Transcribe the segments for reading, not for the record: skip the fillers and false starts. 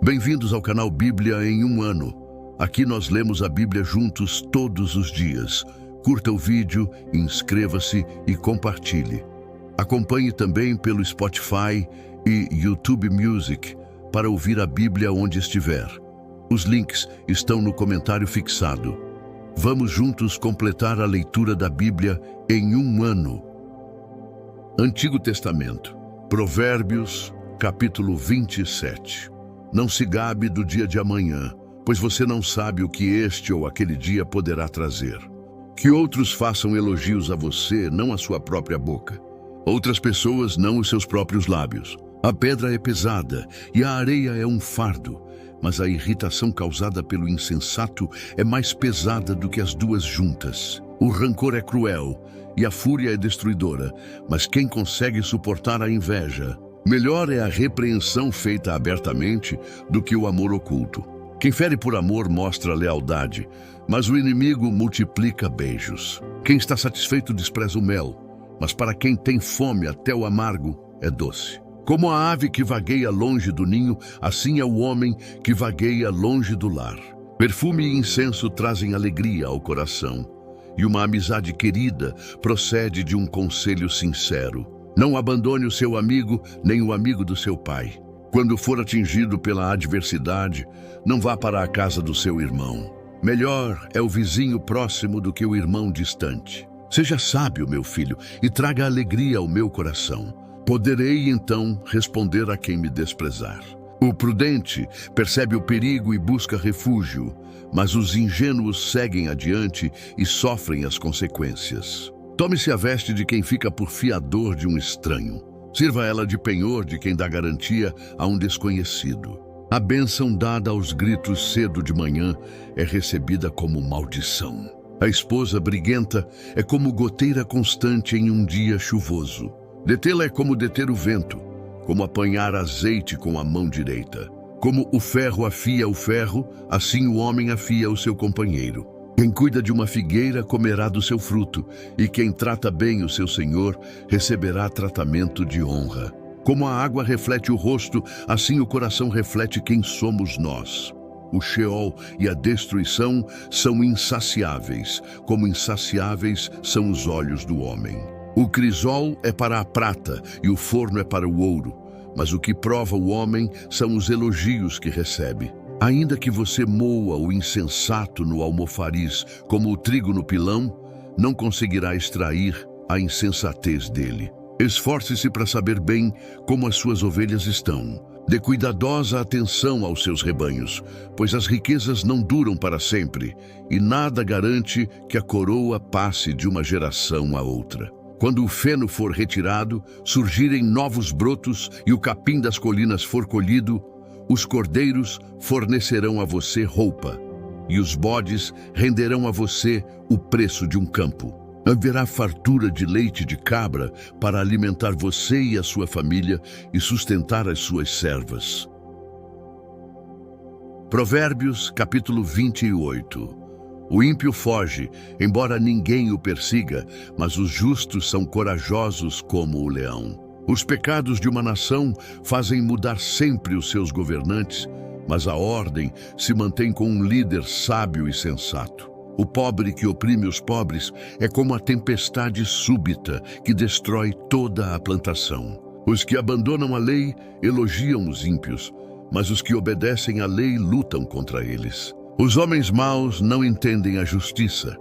Bem-vindos ao canal Bíblia em um ano. Aqui nós lemos a Bíblia juntos todos os dias. Curta o vídeo, inscreva-se e compartilhe. Acompanhe também pelo Spotify e YouTube Music para ouvir a Bíblia onde estiver. Os links estão no comentário fixado. Vamos juntos completar a leitura da Bíblia em um ano. Antigo Testamento, Provérbios, capítulo 27. Não se gabe do dia de amanhã, pois você não sabe o que este ou aquele dia poderá trazer. Que outros façam elogios a você, não a sua própria boca. Outras pessoas, não os seus próprios lábios. A pedra é pesada e a areia é um fardo, mas a irritação causada pelo insensato é mais pesada do que as duas juntas. O rancor é cruel e a fúria é destruidora, mas quem consegue suportar a inveja? Melhor é a repreensão feita abertamente do que o amor oculto. Quem fere por amor mostra lealdade, mas o inimigo multiplica beijos. Quem está satisfeito despreza o mel, mas para quem tem fome até o amargo é doce. Como a ave que vagueia longe do ninho, assim é o homem que vagueia longe do lar. Perfume e incenso trazem alegria ao coração, e uma amizade querida procede de um conselho sincero. Não abandone o seu amigo, nem o amigo do seu pai. Quando for atingido pela adversidade, não vá para a casa do seu irmão. Melhor é o vizinho próximo do que o irmão distante. Seja sábio, meu filho, e traga alegria ao meu coração. Poderei, então, responder a quem me desprezar. O prudente percebe o perigo e busca refúgio, mas os ingênuos seguem adiante e sofrem as consequências. Tome-se a veste de quem fica por fiador de um estranho. Sirva ela de penhor de quem dá garantia a um desconhecido. A bênção dada aos gritos cedo de manhã é recebida como maldição. A esposa briguenta é como goteira constante em um dia chuvoso. Detê-la é como deter o vento, como apanhar azeite com a mão direita. Como o ferro afia o ferro, assim o homem afia o seu companheiro. Quem cuida de uma figueira comerá do seu fruto, e quem trata bem o seu senhor receberá tratamento de honra. Como a água reflete o rosto, assim o coração reflete quem somos nós. O Sheol e a destruição são insaciáveis, como insaciáveis são os olhos do homem. O crisol é para a prata e o forno é para o ouro, mas o que prova o homem são os elogios que recebe. Ainda que você moa o insensato no almofariz como o trigo no pilão, não conseguirá extrair a insensatez dele. Esforce-se para saber bem como as suas ovelhas estão. Dê cuidadosa atenção aos seus rebanhos, pois as riquezas não duram para sempre, e nada garante que a coroa passe de uma geração a outra. Quando o feno for retirado, surgirem novos brotos e o capim das colinas for colhido, os cordeiros fornecerão a você roupa, e os bodes renderão a você o preço de um campo. Haverá fartura de leite de cabra para alimentar você e a sua família e sustentar as suas servas. Provérbios, capítulo 28. O ímpio foge, embora ninguém o persiga, mas os justos são corajosos como o leão. Os pecados de uma nação fazem mudar sempre os seus governantes, mas a ordem se mantém com um líder sábio e sensato. O pobre que oprime os pobres é como a tempestade súbita que destrói toda a plantação. Os que abandonam a lei elogiam os ímpios, mas os que obedecem à lei lutam contra eles. Os homens maus não entendem a justiça,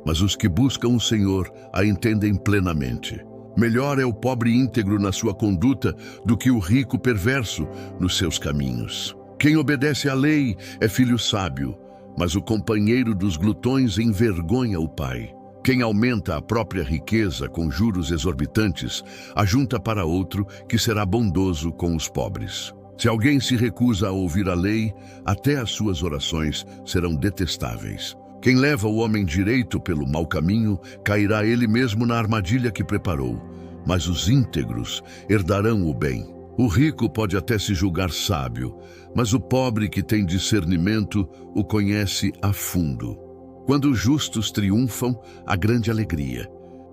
mas os que buscam o Senhor a entendem plenamente. Melhor é o pobre íntegro na sua conduta do que o rico perverso nos seus caminhos. Quem obedece à lei é filho sábio, mas o companheiro dos glutões envergonha o pai. Quem aumenta a própria riqueza com juros exorbitantes, ajunta para outro que será bondoso com os pobres. Se alguém se recusa a ouvir a lei, até as suas orações serão detestáveis. Quem leva o homem direito pelo mau caminho, cairá ele mesmo na armadilha que preparou, mas os íntegros herdarão o bem. O rico pode até se julgar sábio, mas o pobre que tem discernimento o conhece a fundo. Quando os justos triunfam, há grande alegria.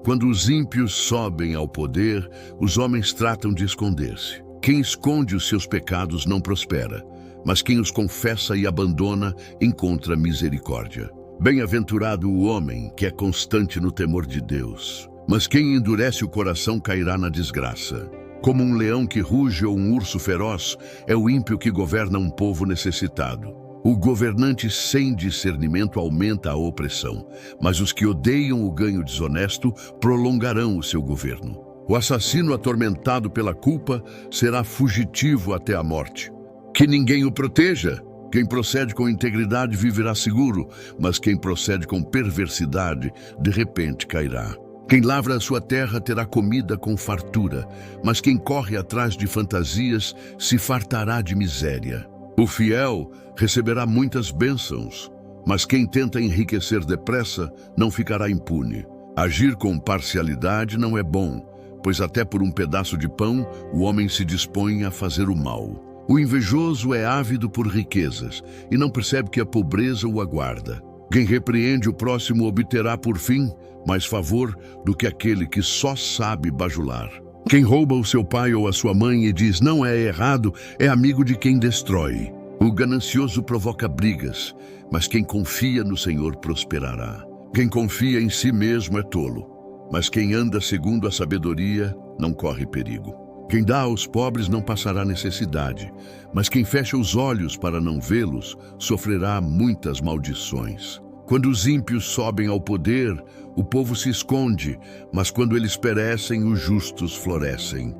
Quando os ímpios sobem ao poder, os homens tratam de esconder-se. Quem esconde os seus pecados não prospera, mas quem os confessa e abandona encontra misericórdia. Bem-aventurado o homem que é constante no temor de Deus, mas quem endurece o coração cairá na desgraça. Como um leão que ruge ou um urso feroz, é o ímpio que governa um povo necessitado. O governante sem discernimento aumenta a opressão, mas os que odeiam o ganho desonesto prolongarão o seu governo. O assassino atormentado pela culpa será fugitivo até a morte. Que ninguém o proteja. Quem procede com integridade viverá seguro, mas quem procede com perversidade, de repente cairá. Quem lavra a sua terra terá comida com fartura, mas quem corre atrás de fantasias se fartará de miséria. O fiel receberá muitas bênçãos, mas quem tenta enriquecer depressa não ficará impune. Agir com parcialidade não é bom, pois até por um pedaço de pão o homem se dispõe a fazer o mal. O invejoso é ávido por riquezas e não percebe que a pobreza o aguarda. Quem repreende o próximo obterá por fim mais favor do que aquele que só sabe bajular. Quem rouba o seu pai ou a sua mãe e diz não é errado, é amigo de quem destrói. O ganancioso provoca brigas, mas quem confia no Senhor prosperará. Quem confia em si mesmo é tolo, mas quem anda segundo a sabedoria não corre perigo. Quem dá aos pobres não passará necessidade, mas quem fecha os olhos para não vê-los sofrerá muitas maldições. Quando os ímpios sobem ao poder, o povo se esconde, mas quando eles perecem, os justos florescem.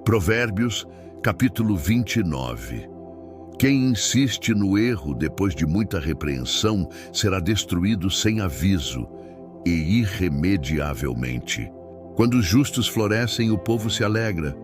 Provérbios, capítulo 29. Quem insiste no erro depois de muita repreensão será destruído sem aviso e irremediavelmente. Quando os justos florescem, o povo se alegra.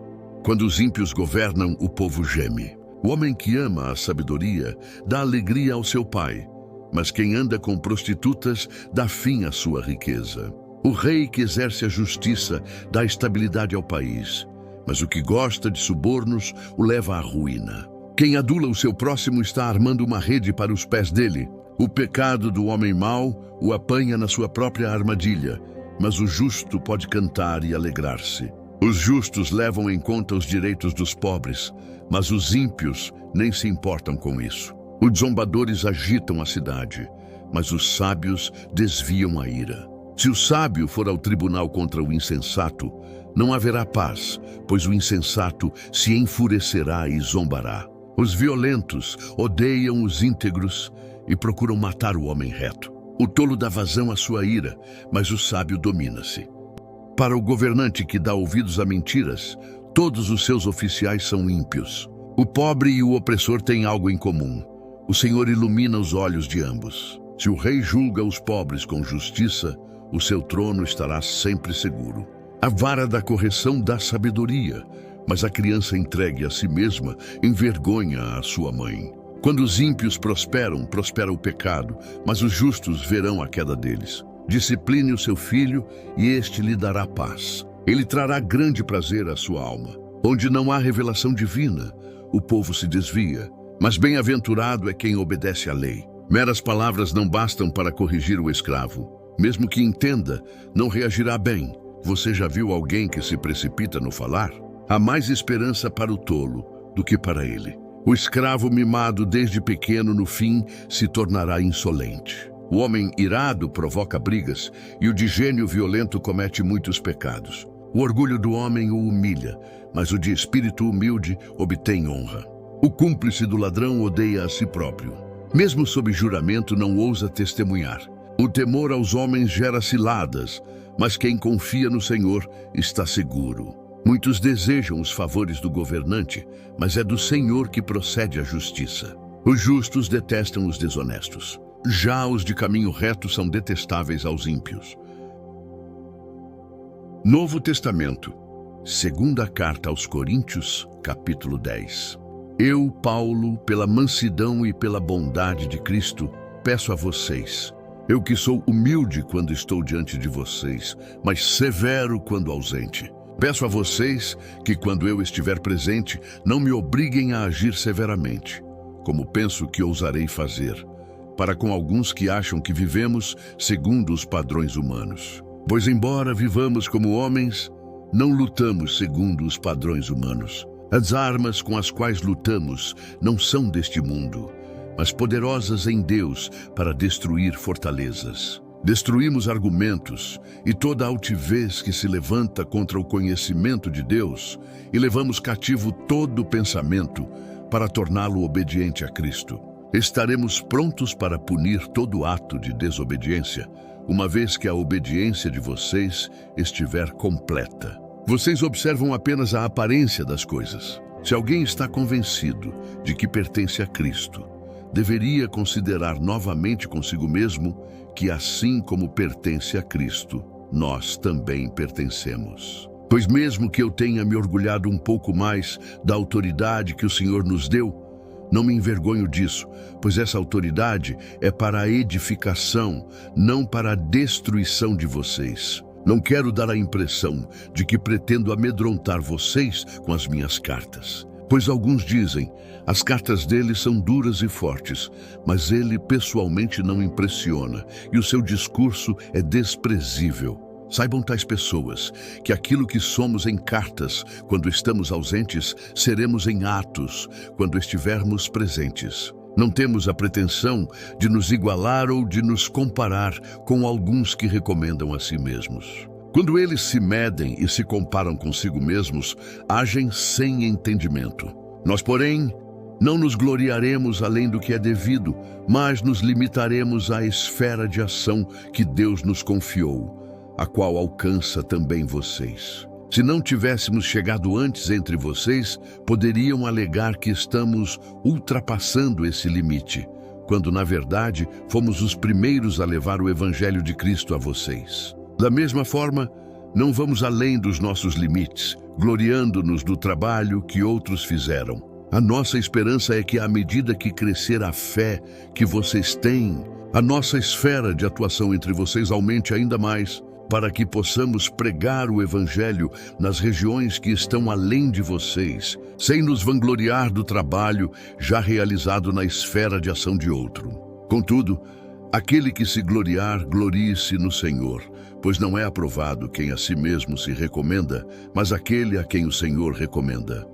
Quando os ímpios governam, o povo geme. O homem que ama a sabedoria dá alegria ao seu pai, mas quem anda com prostitutas dá fim à sua riqueza. O rei que exerce a justiça dá estabilidade ao país, mas o que gosta de subornos o leva à ruína. Quem adula o seu próximo está armando uma rede para os pés dele. O pecado do homem mau o apanha na sua própria armadilha, mas o justo pode cantar e alegrar-se. Os justos levam em conta os direitos dos pobres, mas os ímpios nem se importam com isso. Os zombadores agitam a cidade, mas os sábios desviam a ira. Se o sábio for ao tribunal contra o insensato, não haverá paz, pois o insensato se enfurecerá e zombará. Os violentos odeiam os íntegros e procuram matar o homem reto. O tolo dá vazão à sua ira, mas o sábio domina-se. Para o governante que dá ouvidos a mentiras, todos os seus oficiais são ímpios. O pobre e o opressor têm algo em comum. O Senhor ilumina os olhos de ambos. Se o rei julga os pobres com justiça, o seu trono estará sempre seguro. A vara da correção dá sabedoria, mas a criança entregue a si mesma envergonha a sua mãe. Quando os ímpios prosperam, prospera o pecado, mas os justos verão a queda deles. Discipline o seu filho e este lhe dará paz. Ele trará grande prazer à sua alma. Onde não há revelação divina, o povo se desvia, mas bem-aventurado é quem obedece à lei. Meras palavras não bastam para corrigir o escravo. Mesmo que entenda, não reagirá bem. Você já viu alguém que se precipita no falar? Há mais esperança para o tolo do que para ele. O escravo mimado desde pequeno, no fim, se tornará insolente. O homem irado provoca brigas e o de gênio violento comete muitos pecados. O orgulho do homem o humilha, mas o de espírito humilde obtém honra. O cúmplice do ladrão odeia a si próprio. Mesmo sob juramento, não ousa testemunhar. O temor aos homens gera ciladas, mas quem confia no Senhor está seguro. Muitos desejam os favores do governante, mas é do Senhor que procede a justiça. Os justos detestam os desonestos. Já os de caminho reto são detestáveis aos ímpios. Novo Testamento, segunda carta aos Coríntios, capítulo 10. Eu, Paulo, pela mansidão e pela bondade de Cristo, peço a vocês, eu que sou humilde quando estou diante de vocês, mas severo quando ausente. Peço a vocês que, quando eu estiver presente, não me obriguem a agir severamente, como penso que ousarei fazer, para com alguns que acham que vivemos segundo os padrões humanos. Pois, embora vivamos como homens, não lutamos segundo os padrões humanos. As armas com as quais lutamos não são deste mundo, mas poderosas em Deus para destruir fortalezas. Destruímos argumentos e toda altivez que se levanta contra o conhecimento de Deus e levamos cativo todo pensamento para torná-lo obediente a Cristo. Estaremos prontos para punir todo ato de desobediência, uma vez que a obediência de vocês estiver completa. Vocês observam apenas a aparência das coisas. Se alguém está convencido de que pertence a Cristo, deveria considerar novamente consigo mesmo que, assim como pertence a Cristo, nós também pertencemos. Pois mesmo que eu tenha me orgulhado um pouco mais da autoridade que o Senhor nos deu, não me envergonho disso, pois essa autoridade é para a edificação, não para a destruição de vocês. Não quero dar a impressão de que pretendo amedrontar vocês com as minhas cartas. Pois alguns dizem, as cartas dele são duras e fortes, mas ele pessoalmente não impressiona, e o seu discurso é desprezível. Saibam tais pessoas que aquilo que somos em cartas, quando estamos ausentes, seremos em atos, quando estivermos presentes. Não temos a pretensão de nos igualar ou de nos comparar com alguns que recomendam a si mesmos. Quando eles se medem e se comparam consigo mesmos, agem sem entendimento. Nós, porém, não nos gloriaremos além do que é devido, mas nos limitaremos à esfera de ação que Deus nos confiou, a qual alcança também vocês. Se não tivéssemos chegado antes entre vocês, poderiam alegar que estamos ultrapassando esse limite, quando, na verdade, fomos os primeiros a levar o Evangelho de Cristo a vocês. Da mesma forma, não vamos além dos nossos limites, gloriando-nos do trabalho que outros fizeram. A nossa esperança é que, à medida que crescer a fé que vocês têm, a nossa esfera de atuação entre vocês aumente ainda mais, para que possamos pregar o Evangelho nas regiões que estão além de vocês, sem nos vangloriar do trabalho já realizado na esfera de ação de outro. Contudo, aquele que se gloriar, glorie-se no Senhor, pois não é aprovado quem a si mesmo se recomenda, mas aquele a quem o Senhor recomenda.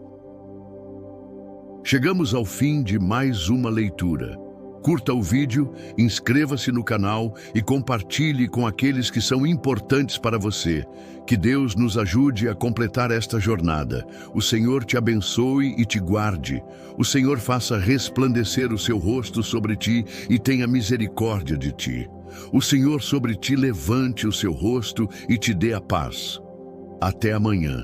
Chegamos ao fim de mais uma leitura. Curta o vídeo, inscreva-se no canal e compartilhe com aqueles que são importantes para você. Que Deus nos ajude a completar esta jornada. O Senhor te abençoe e te guarde. O Senhor faça resplandecer o seu rosto sobre ti e tenha misericórdia de ti. O Senhor sobre ti levante o seu rosto e te dê a paz. Até amanhã.